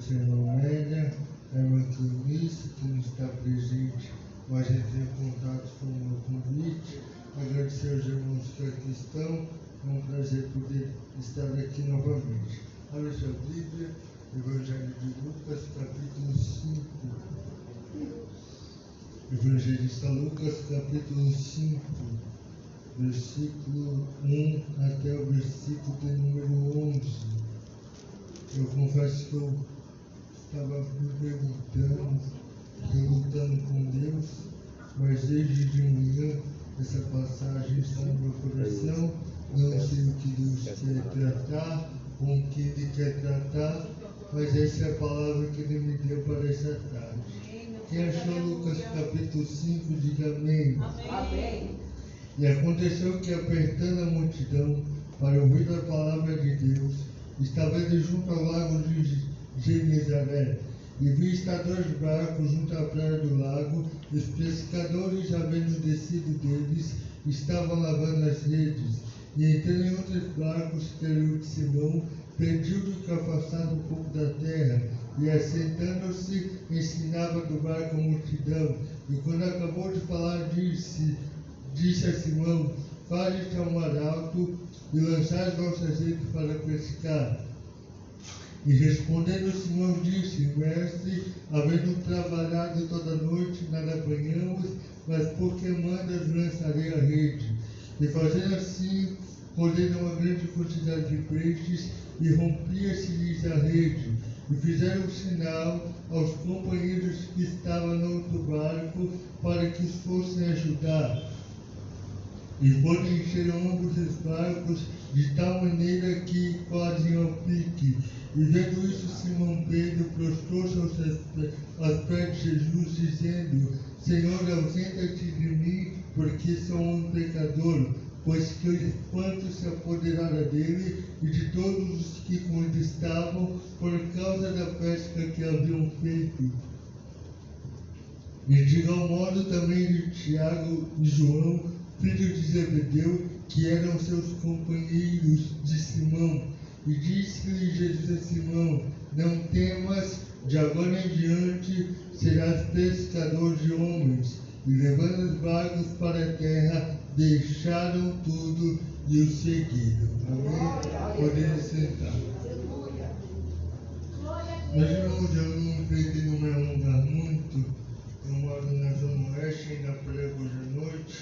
tia irmã Média, a irmã Cleonice, que não está presente, mas entrou em contato com o meu convite. Agradecer aos irmãos que aqui estão. É um prazer poder estar aqui novamente. Abra sua Bíblia, Evangelho de Lucas, capítulo 5. Evangelista Lucas, capítulo 5, versículo 1 até o versículo de número 11. Eu confesso que eu estava me perguntando com Deus, mas desde de manhã essa passagem está no meu coração. Não sei o que Deus quer tratar, com o que Ele quer tratar, mas essa é a palavra que Ele me deu para essa tarde. Quem achou Lucas capítulo 5, diga amém. Amém. E aconteceu que, apertando a multidão para ouvir a palavra de Deus, estava ele junto ao lago de Genezaré, e vi estar 2 barcos junto à praia do lago. Os pescadores, havendo descido deles, estavam lavando as redes. E entrando em outros barcos, que era o de Simão, pediu-lhe que afastasse um pouco da terra, e assentando-se, ensinava do barco a multidão. E quando acabou de falar, disse a Simão: faze-te ao mar alto e lançai as vossas redes para pescar. E respondendo Simão disse: mestre, havendo trabalhado toda a noite, nada apanhamos, mas por que mandas lançarei a rede? E fazendo assim, colheram uma grande quantidade de peixes, e rompia-se-lhes a rede. E fizeram sinal aos companheiros que estavam no outro barco, para que os fossem ajudar. E quando encheram ambos os barcos, de tal maneira que quase iam ao pique. E vendo isso, Simão Pedro prostrou-se aos pés de Jesus, dizendo: Senhor, ausenta-te de mim, porque sou um pecador. Pois que o espanto se apoderara dele e de todos os que com ele estavam, por causa da pesca que haviam feito. E de igual modo também de Tiago e João, filhos de Zebedeu, que eram seus companheiros de Simão. E disse-lhe Jesus a Simão: não temas, de agora em diante serás pescador de homens. E levando os barcos para a terra, deixaram tudo e o seguiram. Amém? Podem sentar. Meus irmãos, eu não pretendo me alongar muito. Eu moro na Zona Oeste, ainda prego hoje à noite.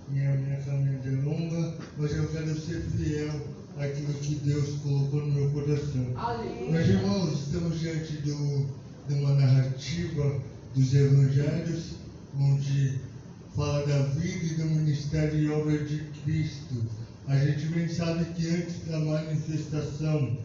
Minha caminhada é longa, mas eu quero ser fiel àquilo que Deus colocou no meu coração. Meus irmãos, estamos diante de uma narrativa dos Evangelhos, onde fala da vida e do ministério e obra de Cristo. A gente bem sabe que antes da manifestação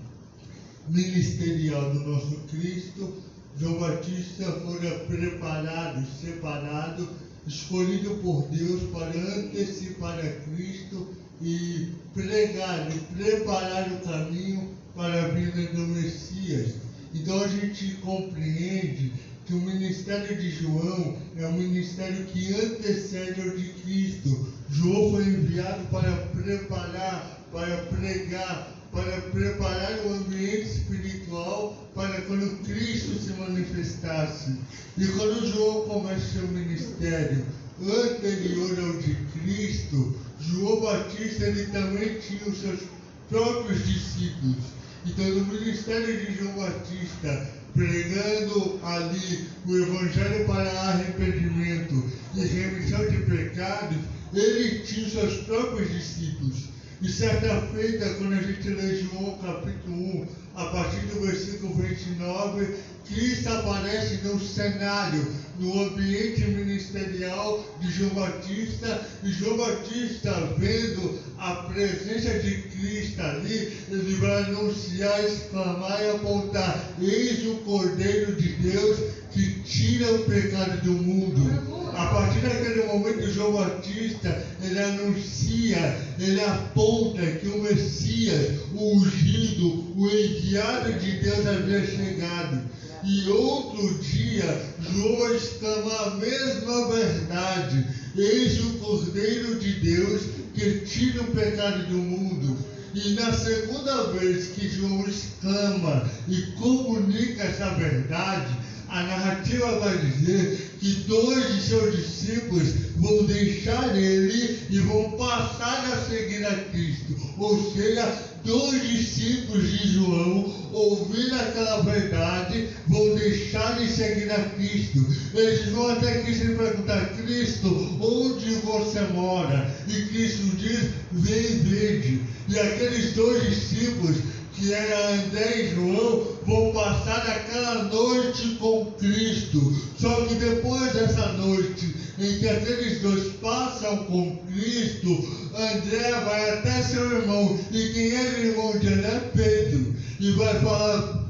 ministerial do nosso Cristo, João Batista fora preparado, separado, escolhido por Deus para antecipar a Cristo e pregar e preparar o caminho para a vinda do Messias. Então a gente compreende que o ministério de João é um ministério que antecede ao de Cristo. João foi enviado para preparar, para pregar, para preparar o ambiente espiritual para quando Cristo se manifestasse. E quando João começa seu ministério anterior ao de Cristo, João Batista ele também tinha os seus próprios discípulos. Então no ministério de João Batista, pregando ali o Evangelho para arrependimento e remissão de pecados, ele tinha os seus próprios discípulos. E certa feita, quando a gente lê João capítulo 1, a partir do versículo 29, Cristo aparece no cenário, no ambiente ministerial de João Batista, e João Batista, vendo a presença de Cristo ali, ele vai anunciar, exclamar e apontar: eis o Cordeiro de Deus que tira o pecado do mundo. A partir daquele momento, João Batista, ele anuncia, ele aponta que o Messias, o ungido, o enviado de Deus havia chegado. E outro dia, João exclama a mesma verdade: eis o Cordeiro de Deus que tira o pecado do mundo. E na segunda vez que João exclama e comunica essa verdade, a narrativa vai dizer que 2 de seus discípulos vão deixar ele e vão passar a seguir a Cristo. Ou seja, 2 discípulos de João, ouvindo aquela verdade, vão deixar de seguir a Cristo. Eles vão até Cristo e perguntar: Cristo, onde você mora? E Cristo diz: vem e vede. E aqueles 2 discípulos, que era André e João, vão passar aquela noite com Cristo. Só que depois dessa noite em que aqueles 2 passam com Cristo, André vai até seu irmão, e quem é o irmão de André? Pedro, e vai falar: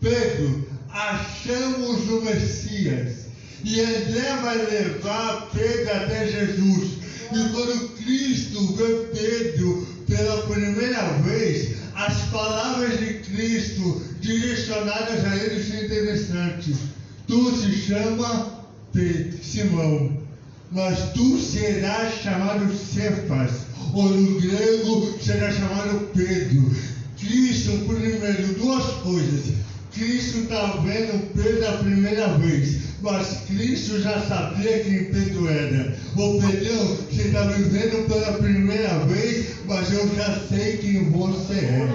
Pedro, achamos o Messias. E André vai levar Pedro até Jesus. E quando Cristo vê Pedro pela primeira vez, as palavras de Cristo direcionadas a ele são interessantes. Tu se chama Simão, mas tu serás chamado Cefas, ou no grego será chamado Pedro. Cristo, primeiro, 2 coisas. Cristo está vendo Pedro a primeira vez, mas Cristo já sabia quem Pedro era. Ô Pedrão, você está me vendo pela primeira vez, mas eu já sei quem você é.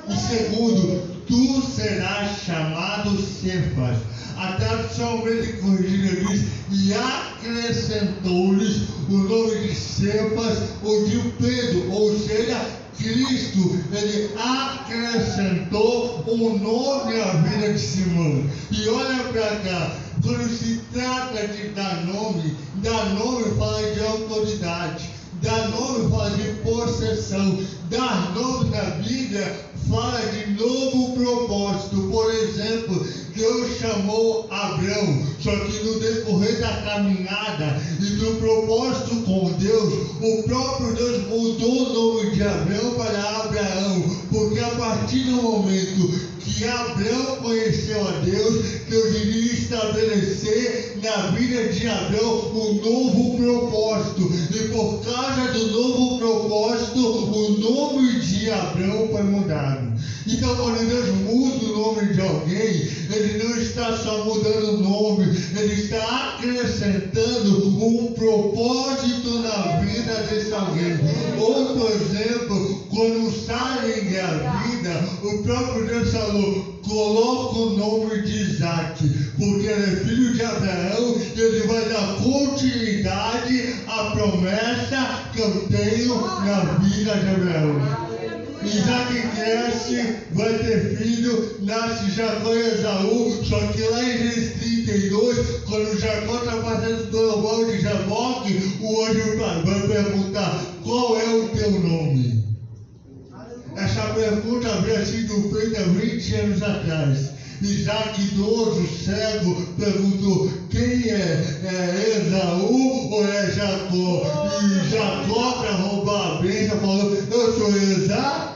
E segundo, tu serás chamado Cefas. A tradução mesmo corrigida diz: e acrescentou-lhes o nome de Cefas ou de Pedro, ou seja, Cristo, ele acrescentou um nome à vida de Simão. E olha para cá, quando se trata de dar nome fala de autoridade, dar nome fala de possessão, dar nome na Bíblia fala de novo propósito. Por exemplo, Deus chamou Abraão, só que no decorrer da caminhada e do propósito com Deus, o próprio Deus mudou o nome de Abraão para Abraão, porque a partir do momento que Abraão conheceu a Deus, Deus iria estabelecer na vida de Abraão um novo propósito, e por causa do novo propósito, o nome de Abraão foi mudado. Então, quando Deus muda o nome de alguém, ele não está só mudando o nome, ele está acrescentando um propósito na vida desse alguém. Outro exemplo, quando Sara engravida, o próprio Deus falou: coloca o nome de Isaac, porque ele é filho de Abraão, e ele vai dar continuidade à promessa que eu tenho na vida de Abraão. Isaac cresce, vai ter filho, nasce Jacó e Esaú, só que lá em Gênesis 32, quando Jacó está passando pelo val de Jaboque, o anjo vai perguntar: qual é o teu nome? Essa pergunta havia sido feita 20 anos atrás. Isaac, idoso, cego, perguntou: quem é Esaú ou é Jacó? E Jacó, para roubar a bênção, falou: eu sou Esaú.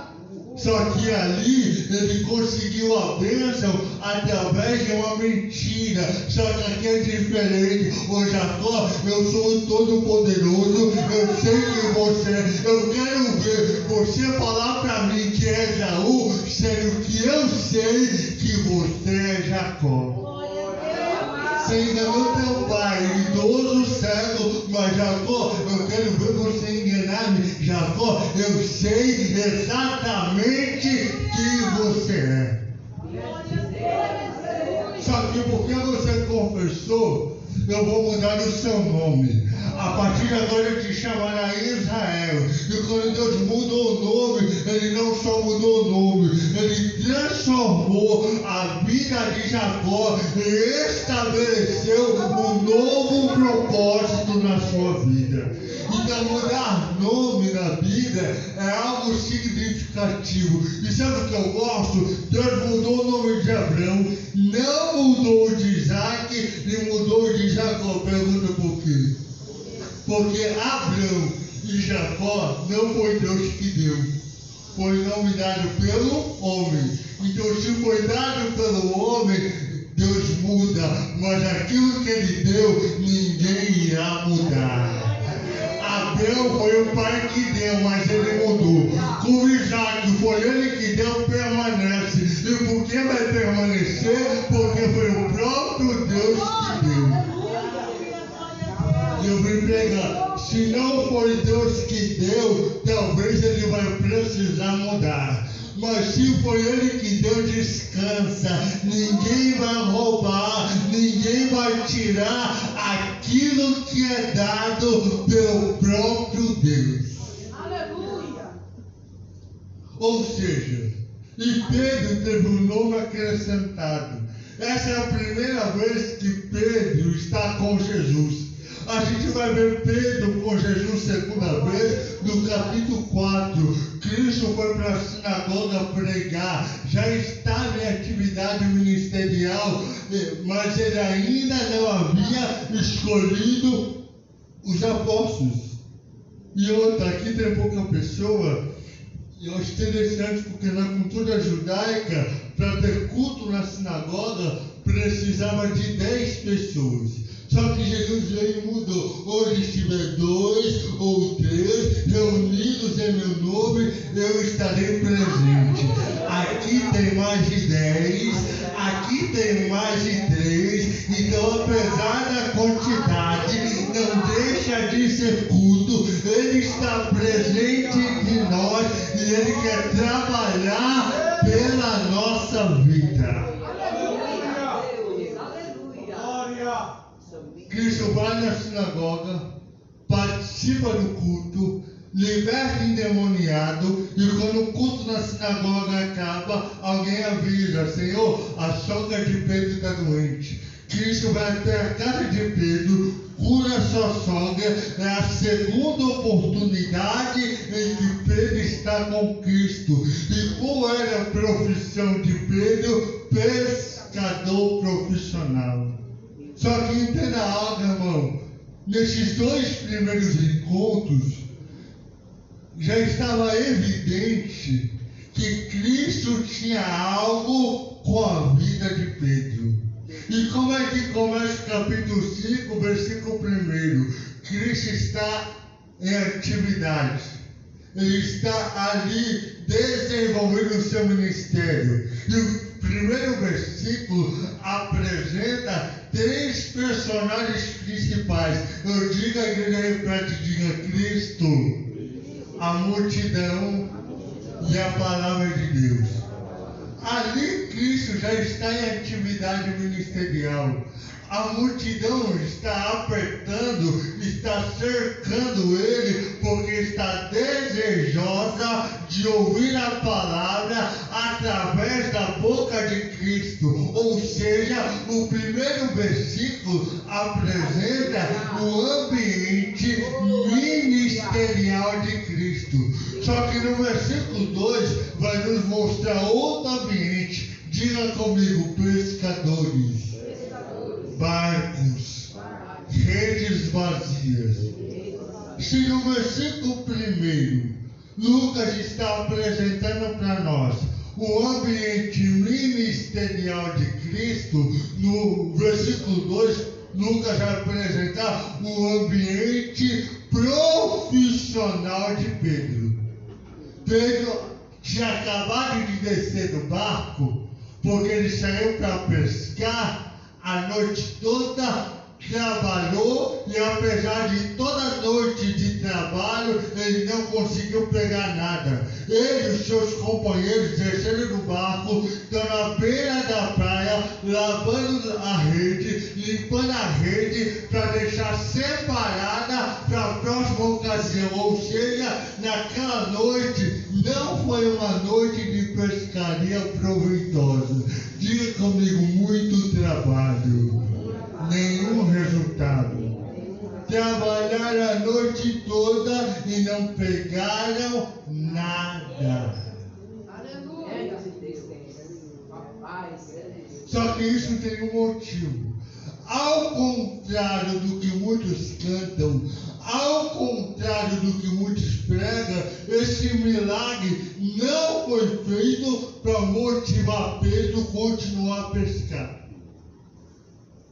Só que ali ele conseguiu a bênção através de uma mentira. Só que aqui é diferente. Ô Jacó, eu sou o Todo-Poderoso, eu sei quem você é. Eu quero ver você falar para mim que é Esaú, sendo que eu sei que você é Jacó. Você enganou teu pai, idoso, cego, mas Jacó, eu quero ver você enganar-me. Jacó, eu sei exatamente quem você é. Só que porque você confessou, eu vou mudar o seu nome. A partir de agora eu te chamará Israel. E quando Deus mudou o nome, ele não só mudou o nome, ele transformou a vida de Jacó e estabeleceu um novo propósito na sua vida. Então mudar nome na Bíblia é algo significativo. E sabe o que eu gosto? Deus mudou o nome de Abraão, não mudou o de Isaac e mudou o de Jacó. Pergunta por quê? Porque Abraão e Jacó não foi Deus que deu, foi nome dado pelo homem. Então, se foi dado pelo homem, Deus muda, mas aquilo que ele deu, ninguém irá mudar. A Abraão foi o pai que deu, mas ele mudou. Com Isaac foi ele que deu, permanece. E por que vai permanecer? Porque foi o próprio Deus que deu. Eu vim pregar. Se não foi Deus que deu, talvez ele vai precisar mudar. Mas se foi ele que deu, descansa. Ninguém vai roubar, ninguém vai tirar aquilo que é dado pelo próprio Deus. Aleluia! Ou seja, e Pedro teve um nome acrescentado. Essa é a primeira vez que Pedro está com Jesus. A gente vai ver Pedro com Jesus segunda vez, no capítulo 4. Cristo foi para a sinagoga pregar, já estava em atividade ministerial, mas ele ainda não havia escolhido os apóstolos. E outra, aqui tem pouca pessoa, e eu acho interessante porque na cultura judaica, para ter culto na sinagoga, precisava de 10 pessoas. Só que Jesus veio e mudou. Hoje, se tiver 2 ou 3 reunidos em meu nome, eu estarei presente. Aqui tem mais de 10, aqui tem mais de 3. Então, apesar da quantidade, não deixa de ser culto. Ele está presente entre nós e Ele quer trabalhar pela nossa vida. Cristo vai na sinagoga, participa do culto, liberta endemoniado, e quando o culto na sinagoga acaba, alguém avisa: Senhor, a sogra de Pedro está doente. Cristo vai até a casa de Pedro, cura sua sogra. É a segunda oportunidade em que Pedro está com Cristo. E qual era a profissão de Pedro? Pescador profissional. Só que entenda algo, irmão. Nesses 2 primeiros encontros, já estava evidente que Cristo tinha algo com a vida de Pedro. E como é que começa o capítulo 5, versículo 1? Cristo está em atividade. Ele está ali desenvolvendo o seu ministério. E o primeiro versículo apresenta 3 personagens principais. Eu digo à igreja, repete, diga: Cristo, a multidão e a palavra de Deus. Ali Cristo já está em atividade ministerial. A multidão está apertando, está cercando ele, porque está desejosa de ouvir a palavra através da boca de Cristo. Ou seja, o primeiro versículo apresenta o ambiente ministerial de Cristo. Só que no versículo 2 vai nos mostrar outro ambiente. Diga comigo: pescadores. Barcos, redes vazias. Se no versículo 1 Lucas está apresentando para nós o ambiente ministerial de Cristo, no versículo 2 Lucas vai apresentar o ambiente profissional de Pedro. Pedro tinha acabado de descer do barco, porque ele saiu para pescar. A noite toda trabalhou, e apesar de toda noite de trabalho, ele não conseguiu pegar nada. Ele e os seus companheiros desceram do barco, estão na beira da praia, lavando a rede, limpando a rede, para deixar separada para a próxima ocasião. Ou seja, naquela noite não foi uma noite de pescaria proveitosa. Diga comigo: muito trabalho, nenhum resultado. Trabalharam a noite toda e não pegaram nada. Aleluia! Só que isso tem um motivo. Ao contrário do que muitos cantam, ao contrário do que muitos pregam, esse milagre não foi feito para motivar Pedro a continuar a pescar.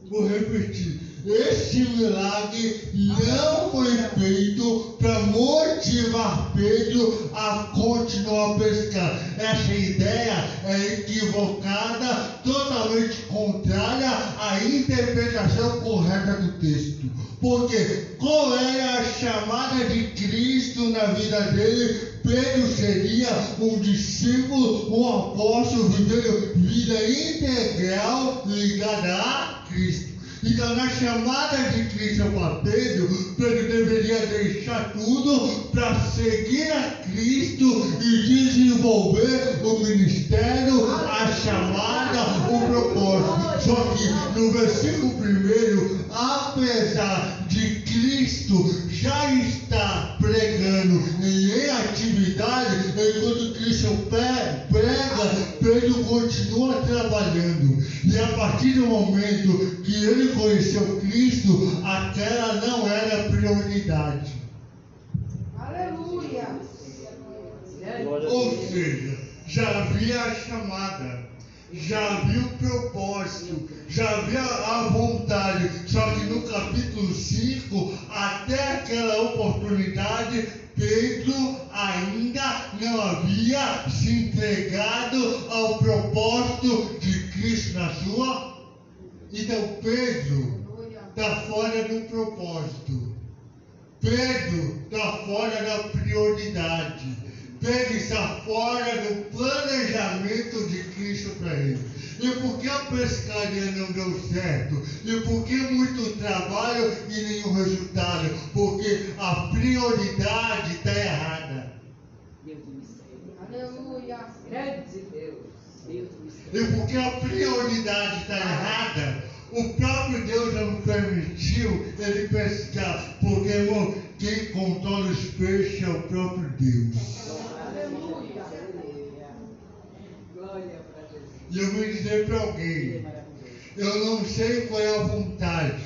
Vou repetir. Esse milagre não foi feito para motivar Pedro a continuar pescando. Essa ideia é equivocada, totalmente contrária à interpretação correta do texto. Porque qual era a chamada de Cristo na vida dele? Pedro seria um discípulo, um apóstolo, vivendo vida integral ligada a Cristo. Então, na chamada de Cristo para Pedro, Pedro deveria deixar tudo para seguir a Cristo e desenvolver o ministério, a chamada, o propósito. Só que no versículo 1, apesar de Cristo já estar pregando em atividade, enquanto Cristo prega, Pedro continua trabalhando. E a partir do momento que ele conheceu Cristo, aquela não era prioridade. Aleluia. Ou seja, já havia a chamada, já havia o propósito, já havia a vontade. Só que no capítulo 5, até aquela oportunidade, Pedro ainda não havia se entregado ao propósito de Cristo na sua. Então Pedro está fora do propósito. Pedro está fora da prioridade. Pedro está fora do planejamento de Cristo para ele. E por que a pescaria não deu certo? E por que muito trabalho e nenhum resultado? Porque a prioridade está errada. Deus do mistério. Aleluia. Grande Deus. Deus do mistério. E porque a prioridade está errada, o próprio Deus não permitiu ele pescar. Porque, irmão, quem controla os peixes é o próprio Deus. Aleluia. Glória para Jesus. E eu vou dizer para alguém, eu não sei qual é a vontade,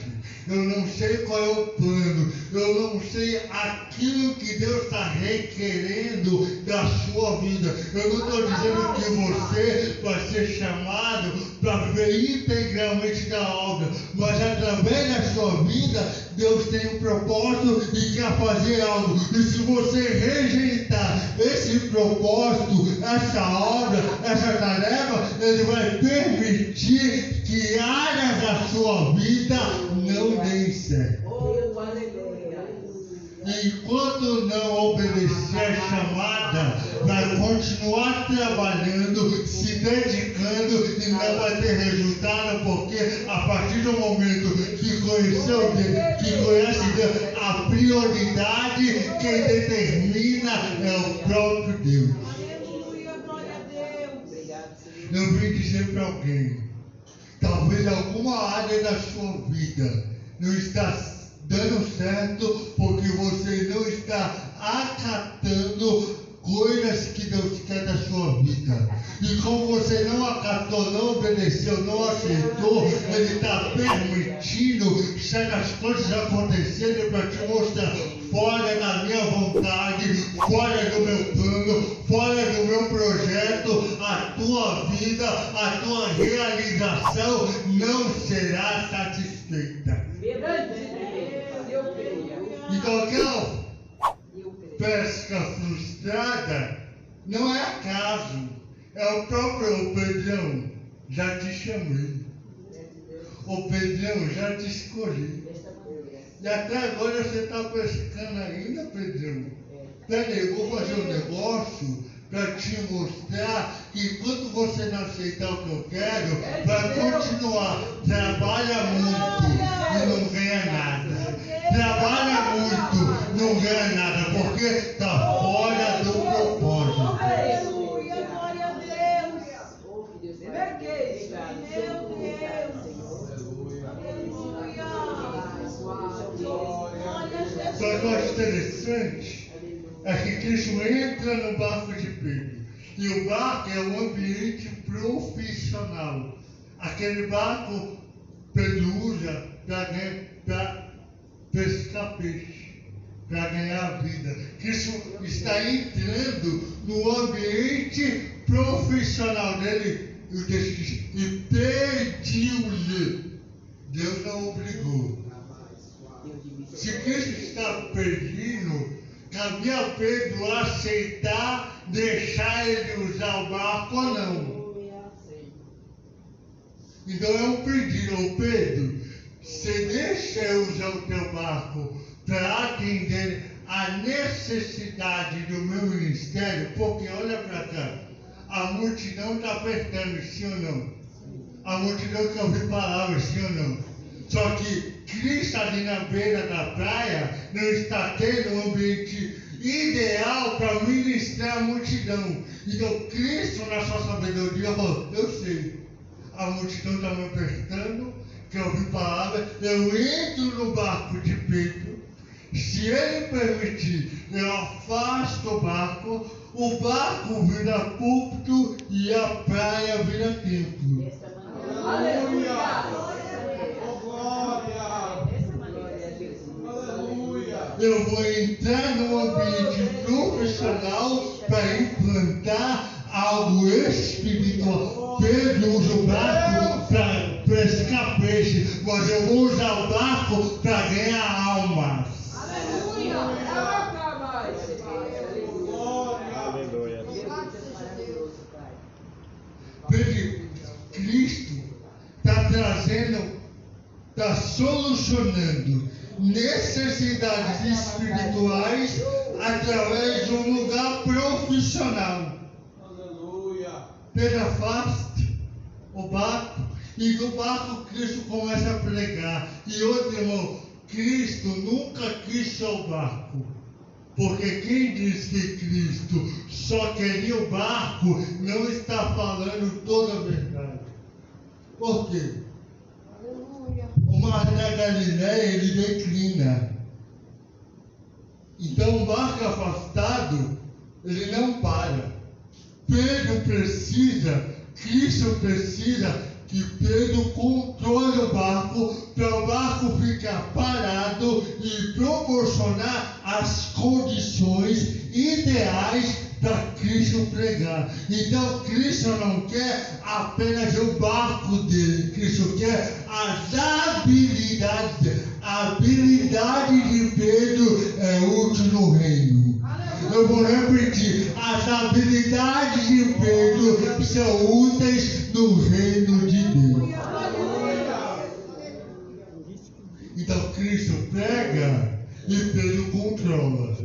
eu não sei qual é o plano, eu não sei aquilo que Deus está requerendo da sua vida. Eu não estou dizendo que você vai ser chamado para viver integralmente da obra, mas através da sua vida, Deus tem um propósito e quer fazer algo. E se você rejeitar esse propósito, essa obra, essa tarefa, Ele vai permitir que áreas da sua vida não deem certo. Oh, aleluia. Enquanto não obedecer a chamada, vai continuar trabalhando, se dedicando e não vai ter resultado, porque a partir do momento que conheceu Deus, que conhece Deus, a prioridade quem determina é o próprio Deus. Aleluia. Glória a Deus. Obrigado, Senhor. Eu vim dizer para alguém, talvez alguma área da sua vida não está dando certo porque você não está acatando coisas que Deus quer da sua vida. E como você não acatou, não obedeceu, não aceitou, Ele está permitindo certas coisas acontecerem para te mostrar fora da minha vontade, fora do meu plano, fora do meu projeto, a tua vida, a tua realização não será satisfeita. Grande Deus. Eu creio. Então aquela Eu creio. pesca frustrada não é acaso, é o próprio Pedrão, já te chamei, o Pedrão, já te escolhi. Esta glória. E até agora você está pescando ainda, Pedrão. Peraí, eu vou fazer um negócio para te mostrar que enquanto você não aceitar o que eu quero, vai continuar. Trabalha muito e não ganha nada. Trabalha muito, não ganha nada, porque está fora do propósito. Aleluia. Glória a Deus. Oh, que Deus é Vergueis. maravilhoso. Meu Obrigado, Deus. Senhor. Aleluia. Glória Glória a Jesus. Só que eu acho interessante é que Cristo entra no barco de Pedro. E o barco é um ambiente profissional. Aquele barco Pedro usa para pescar peixe, para ganhar vida. Cristo está entrando no ambiente profissional dele. E pediu-lhe. Deus não obrigou. Deus de Se misericórdia. Cristo está pedindo, cabia a Pedro aceitar, deixar ele usar o barco ou não. Aleluia. Sim. Então é um pedido, ô Pedro, você deixa eu usar o teu barco para atender a necessidade do meu ministério, porque olha para cá, a multidão está apertando, sim ou não? A multidão quer ouvir palavras, sim ou não? Só que Cristo ali na beira da praia não está tendo um ambiente ideal para ministrar a multidão. Então Cristo, na sua sabedoria, falou, eu sei, a multidão está me apertando, quer ouvir palavras, eu entro no barco de Pedro, se ele permitir, eu afasto o barco vira púlpito e a praia vira templo. Essa maneira. Aleluia. Oh, glória! Essa maneira é Jesus. Aleluia! Eu vou entrar num ambiente profissional para implantar algo espiritual. Pedro usa o barco para pescar peixe, mas eu vou usar o barco para ganhar almas. Aleluia. Glória! Deus é maravilhoso, Pai. Porque Cristo está trazendo, está solucionando necessidades espirituais através de um lugar profissional. Aleluia! Pedro afasta o barco e do barco Cristo começa a pregar. E outro irmão, Cristo nunca quis só o barco. Porque quem diz que Cristo só queria o barco não está falando toda a verdade. Por quê? Aleluia. O mar da Galileia ele declina. Então o barco afastado, ele não para. Pedro precisa, Cristo precisa que Pedro controle o barco para o barco ficar parado e proporcionar as condições ideais para Cristo pregar. Então Cristo não quer apenas o barco dele, Cristo quer as habilidades dele. A habilidade de Pedro é útil no reino. Eu vou repetir, as habilidades de Pedro são úteis no reino de Deus. Então Cristo prega e Pedro controla.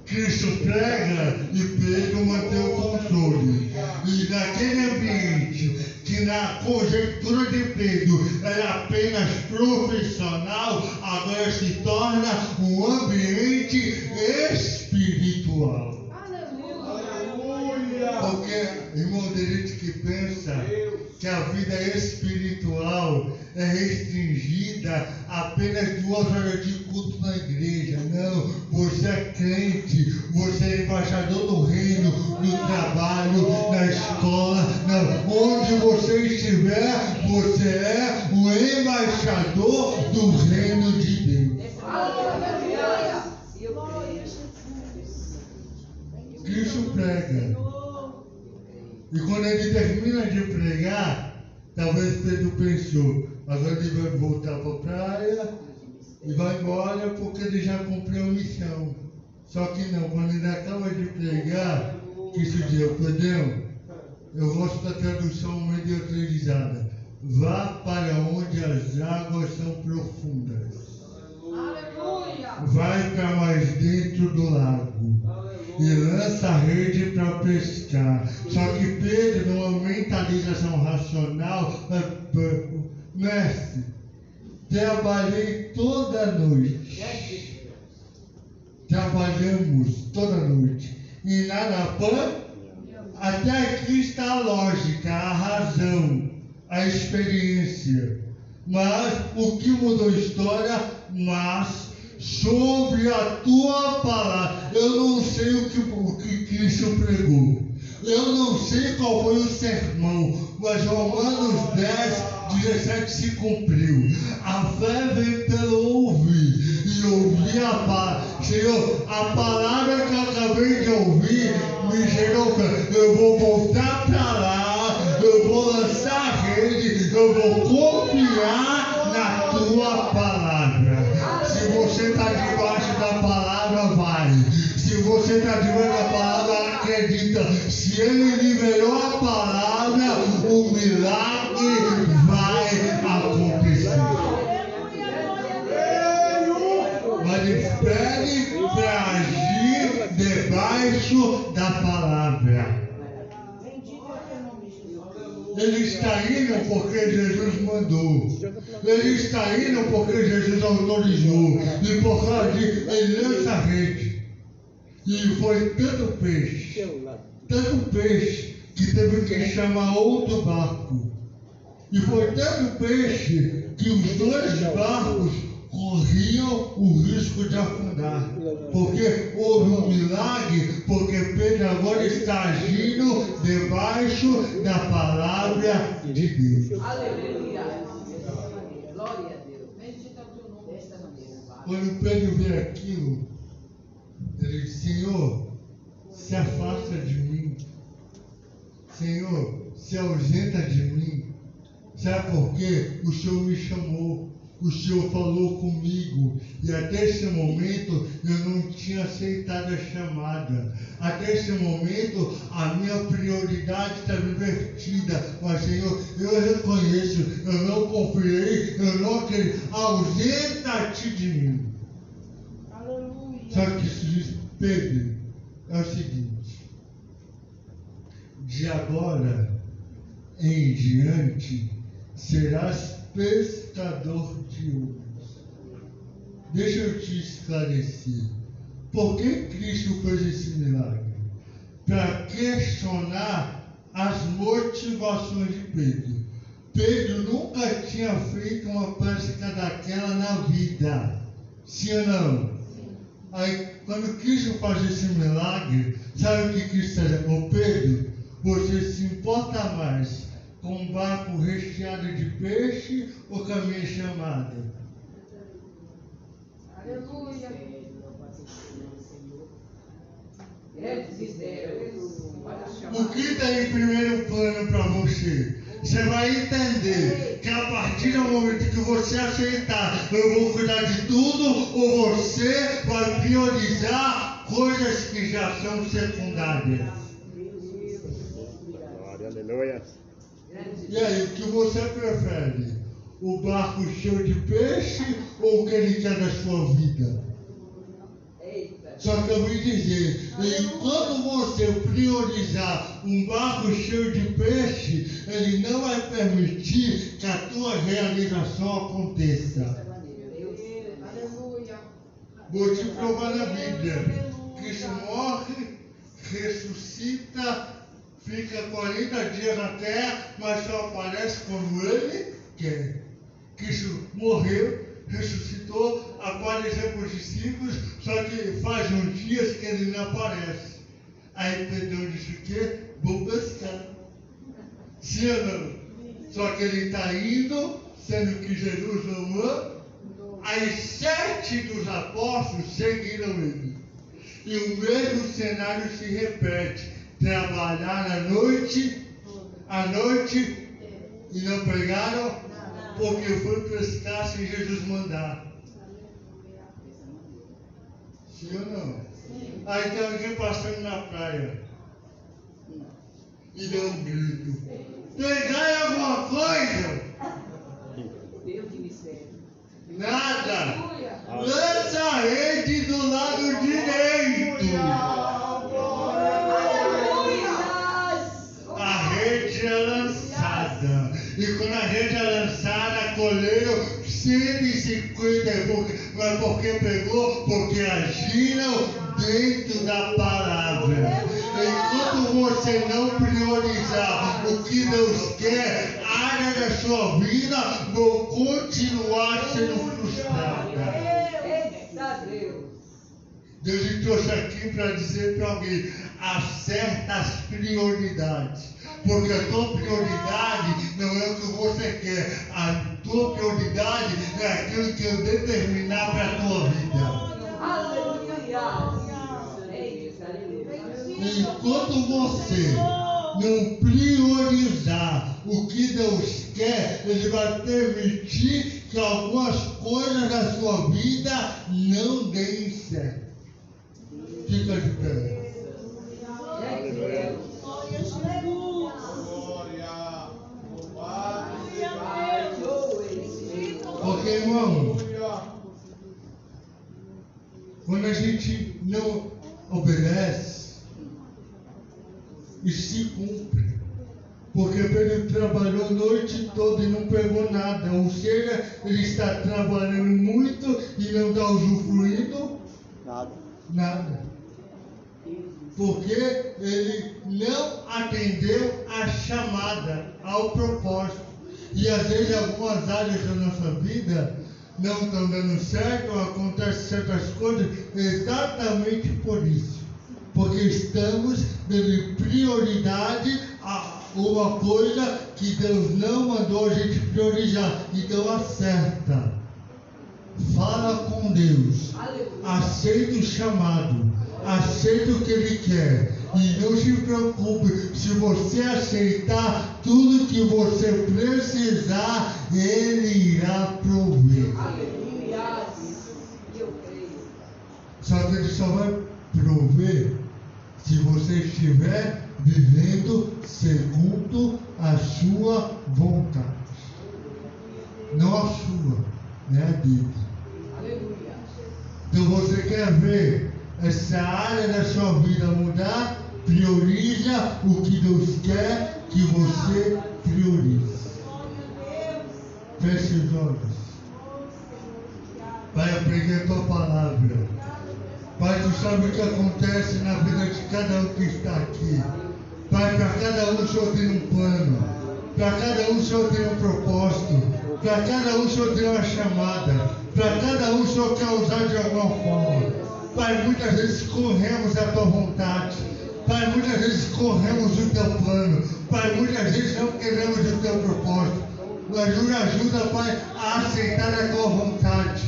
Cristo prega e Pedro mantém o controle. E naquele ambiente, que na conjectura de Pedro era apenas profissional, agora se torna um ambiente espiritual. Aleluia! Porque, irmão, tem gente que pensa que a vida espiritual é restringida a apenas 2 horas de culto na igreja. Não, você é crente, você é embaixador do reino, no trabalho, na escola. Não, onde você estiver, você é o embaixador do reino de Deus. Aleluia. Eu Glória a creio. Jesus. Cristo prega. E quando ele termina de pregar, talvez Pedro pensou, agora ele vai voltar para a praia e vai embora porque ele já cumpriu a missão. Só que não, quando ele acaba de pregar, Cristo diz, Pedrão, eu gosto da tradução mediatrizada, vá para onde as águas são profundas. Aleluia. Vai para mais dentro do lago e lança a rede para pescar. Só que Pedro, numa mentalização racional, mestre, trabalhei toda a noite. Trabalhamos toda a noite. E nada pã. Até aqui está a lógica, a razão, a experiência. Mas o que mudou a história, mas sobre a tua palavra. Eu não sei o que Cristo pregou. Eu não sei qual foi o sermão, mas Romanos 10:17 se cumpriu. A fé vem pelo ouvir, e ouvir a palavra. Senhor, a palavra que eu acabei de ouvir me gerou fé. Eu vou voltar para lá, eu vou lançar a rede, eu vou confiar. caminhar na tua palavra. Se você está debaixo da palavra, vai. Se você está debaixo da palavra, acredita. Se ele liberou a palavra, o milagre vai acontecer. Mas espere para agir debaixo da palavra. Ele está indo porque Jesus mandou. Ele está indo porque Jesus autorizou. E por causa disso, ele lança a rede. E foi tanto peixe, que teve que chamar outro barco. E foi tanto peixe que os dois barcos corriam o risco de afundar. Porque houve um milagre, porque Pedro agora está agindo debaixo da palavra de Deus. Aleluia. Glória a Deus. Bendito é o teu nome desta maneira. Quando Pedro vê aquilo, ele diz: Senhor, se afasta de mim. Senhor, se ausenta de mim. Sabe por quê? O Senhor me chamou. O Senhor falou comigo. E até esse momento eu não tinha aceitado a chamada. Até esse momento a minha prioridade estava invertida. Mas Senhor, eu reconheço, eu não confiei, eu não acredito. Ausenta-te de mim. Aleluia. Só que isso diz, Pedro, é o seguinte: de agora em diante serás pescador de homens. Deixa eu te esclarecer. Por que Cristo fez esse milagre? Para questionar as motivações de Pedro. Pedro nunca tinha feito uma pesca daquela na vida. Sim ou não? Aí, quando Cristo faz esse milagre, sabe o que Cristo diz? Ô Pedro, você se importa mais com um barco recheado de peixe ou com a minha chamada? Aleluia. O que está em primeiro plano para você? Você vai entender que a partir do momento que você aceitar, eu vou cuidar de tudo, ou você vai priorizar coisas que já são secundárias. Glória, aleluia. E aí, o que você prefere? O barco cheio de peixe ou o que ele quer da sua vida? Só que eu vou dizer, enquanto você priorizar um barco cheio de peixe, ele não vai permitir que a tua realização aconteça. Aleluia. Vou te provar na Bíblia. Cristo morre, ressuscita, fica 40 dias na terra, mas só aparece quando ele quer. Cristo morreu, ressuscitou, apareceu para os discípulos, só que faz uns dias que ele não aparece. Aí Pedro disse o quê? Vou pescar. Sim ou não? Só que ele está indo, sendo que Jesus amou. Aí 7 dos apóstolos seguiram ele. E o mesmo cenário se repete. Trabalhar à noite e não pregaram, porque foi pescar sem Jesus mandar. Sim ou não? Aí tem alguém passando na praia e deu um grito: pegai alguma coisa? Deus de mistério. Nada. Lança a rede do lado direito. A rede é lançada. E quando a rede é lançada, colheram 150. Mas por que pegou? Porque agiram dentro da palavra. Enquanto você não priorizar o que Deus quer, áreas da sua vida vão continuar sendo frustradas. Eita Deus. Deus te trouxe aqui para dizer para alguém: acerta as prioridades. Porque a tua prioridade não é o que você quer. A tua prioridade é aquilo que eu determinar para a tua vida. Aleluia. Eita, aleluia. Enquanto você não priorizar o que Deus quer, Ele vai permitir que algumas coisas da sua vida não deem certo. Fica de pé. Glória. Porque, irmão, Aleluia. quando a gente não obedece, isso se cumpre. Porque Pedro trabalhou a noite toda e não pegou nada. Ou seja, ele está trabalhando muito e não está usufruindo nada. Porque ele não atendeu a chamada, ao propósito. E às vezes algumas áreas da nossa vida não estão dando certo, acontecem certas coisas exatamente por isso. Porque estamos dando prioridade a uma coisa que Deus não mandou a gente priorizar. Então acerta. Fala com Deus. Aceita o chamado. Aceita o que Ele quer. E não se preocupe, se você aceitar tudo que você precisar, Ele irá prover. Aleluia. Eu creio. Só que Ele só vai prover se você estiver vivendo segundo a sua vontade. Não a sua, né, a dele. Aleluia. Então você quer ver essa área da sua vida mudar? Prioriza o que Deus quer que você priorize. Feche os olhos. Vai aprender a tua palavra. Pai, tu sabe o que acontece na vida de cada um que está aqui. Pai, para cada um o Senhor tem um plano. Para cada um o Senhor tem um propósito. Para cada um o Senhor tem uma chamada. Para cada um o Senhor quer usar de alguma forma. Pai, muitas vezes corremos a tua vontade. Pai, muitas vezes corremos o teu plano. Pai, muitas vezes não queremos o teu propósito. Mas nos ajuda, Pai, a aceitar a tua vontade.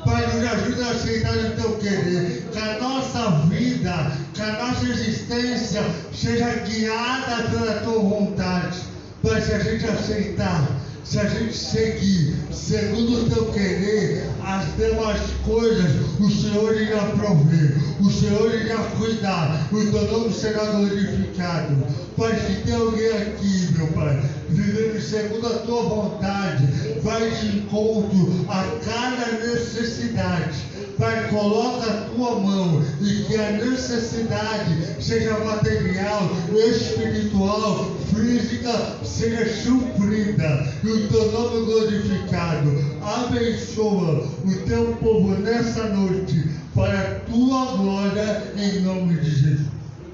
Pai, nos ajuda a aceitar o teu querer. Que a nossa vida, que a nossa existência seja guiada pela tua vontade. Pai, se a gente aceitar, se a gente seguir segundo o teu querer, as demais coisas o Senhor irá prover, o Senhor irá cuidar, o teu nome será glorificado. Pai, se tem alguém aqui, meu Pai, vivendo segundo a tua vontade, vai de encontro a cada necessidade. Pai, coloca a tua mão e que a necessidade, seja material, espiritual, física, seja suprida e o teu nome glorificado. Abençoa o teu povo nessa noite para a tua glória, em nome de Jesus.